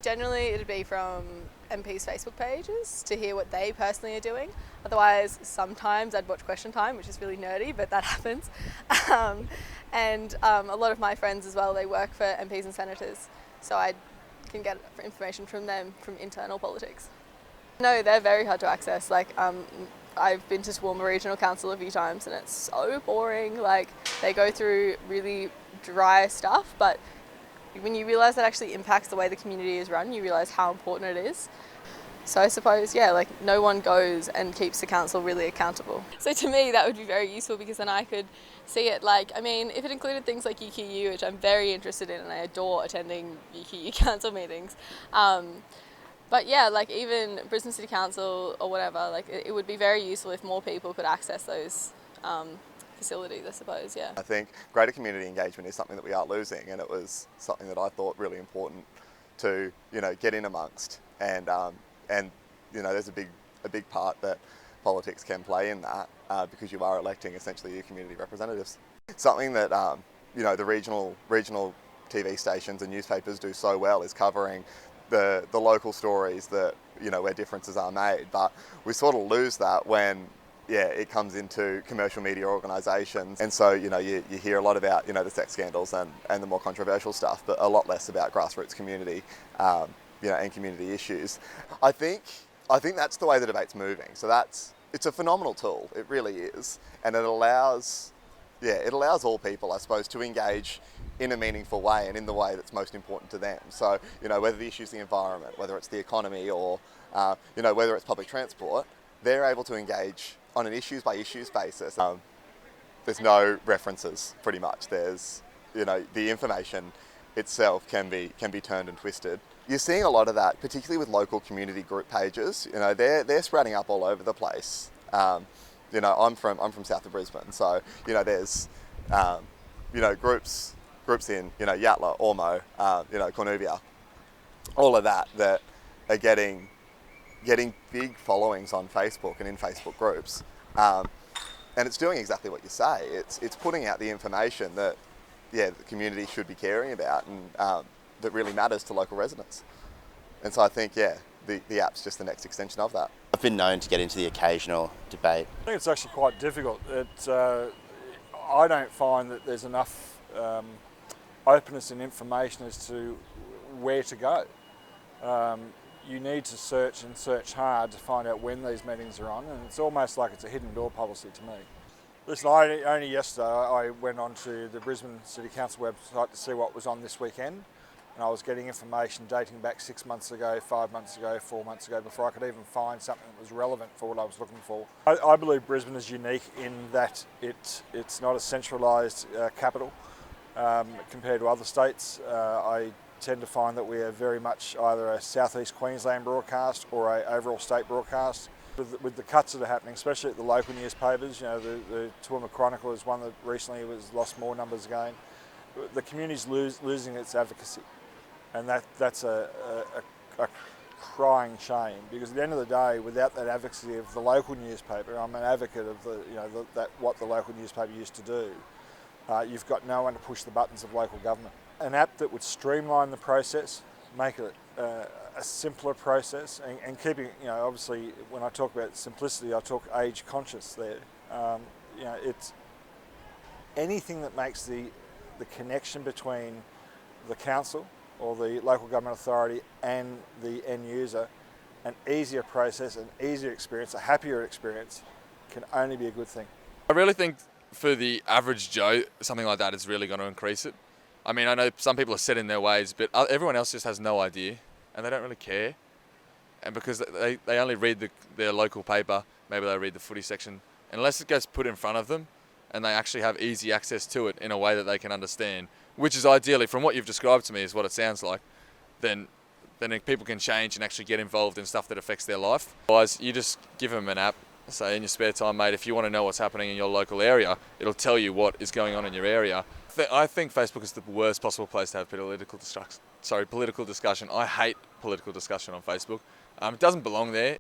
generally it'd be from MPs' Facebook pages to hear what they personally are doing. Otherwise, sometimes I'd watch Question Time, which is really nerdy, but that happens. And a lot of my friends as well, they work for MPs and senators, so I can get information from them from internal politics. No, they're very hard to access. Like, I've been to Toowoomba Regional Council a few times and it's so boring. Like, they go through really dry stuff, but when you realise that actually impacts the way the community is run, you realise how important it is. So I suppose, yeah, like no one goes and keeps the council really accountable. So to me, that would be very useful because then I could see it. Like, I mean, if it included things like UQU, which I'm very interested in and I adore attending UQU council meetings. But yeah, like even Brisbane City Council or whatever, like it would be very useful if more people could access those facilities, I suppose, yeah. I think greater community engagement is something that we are losing, and it was something that I thought really important to, get in amongst. And there's a big part that politics can play in that because you are electing essentially your community representatives. Something that the regional TV stations and newspapers do so well is covering the local stories that where differences are made, but we sort of lose that when it comes into commercial media organisations, and so you hear a lot about the sex scandals and the more controversial stuff, but a lot less about grassroots community and community issues. I think that's the way the debate's moving. So it's a phenomenal tool. It really is, and it allows all people, I suppose, to engage in a meaningful way and in the way that's most important to them. So, whether the issue's the environment, whether it's the economy, or, whether it's public transport, they're able to engage on an issues by issues basis. There's no references, pretty much. There's, the information itself can be turned and twisted. You're seeing a lot of that, particularly with local community group pages. They're sprouting up all over the place. I'm from south of Brisbane, so there's groups in Yatala, Ormo, Cornubia, all of that are getting big followings on Facebook and in Facebook groups, and it's doing exactly what you say. It's putting out the information that the community should be caring about and that really matters to local residents. And so I think the app's just the next extension of that. I've been known to get into the occasional debate. I think it's actually quite difficult. I don't find that there's enough openness in information as to where to go. You need to search and search hard to find out when these meetings are on, and it's almost like it's a hidden door policy to me. Listen, only yesterday I went onto the Brisbane City Council website to see what was on this weekend, and I was getting information dating back 6 months ago, 5 months ago, 4 months ago, before I could even find something that was relevant for what I was looking for. I believe Brisbane is unique in that it's not a centralised capital compared to other states. I tend to find that we are very much either a southeast Queensland broadcast or a overall state broadcast. With the cuts that are happening, especially at the local newspapers, the Toowoomba Chronicle is one that recently lost more numbers again. The community's losing its advocacy, and that's a crying shame, because at the end of the day, without that advocacy of the local newspaper, I'm an advocate of what the local newspaper used to do. You've got no one to push the buttons of local government. An app that would streamline the process, make it a simpler process, and keeping, obviously when I talk about simplicity, I talk age conscious there. It's anything that makes the connection between the council or the local government authority and the end user an easier process, an easier experience, a happier experience, can only be a good thing. I really think for the average Joe, something like that is really going to increase it. I mean, I know some people are set in their ways, but everyone else just has no idea and they don't really care. And because they only read their local paper, maybe they read the footy section, unless it gets put in front of them and they actually have easy access to it in a way that they can understand, which is ideally, from what you've described to me, is what it sounds like, then people can change and actually get involved in stuff that affects their life. Otherwise, you just give them an app, say in your spare time, mate, if you want to know what's happening in your local area, it'll tell you what is going on in your area. I think Facebook is the worst possible place to have political discussion. I hate political discussion on Facebook. It doesn't belong there.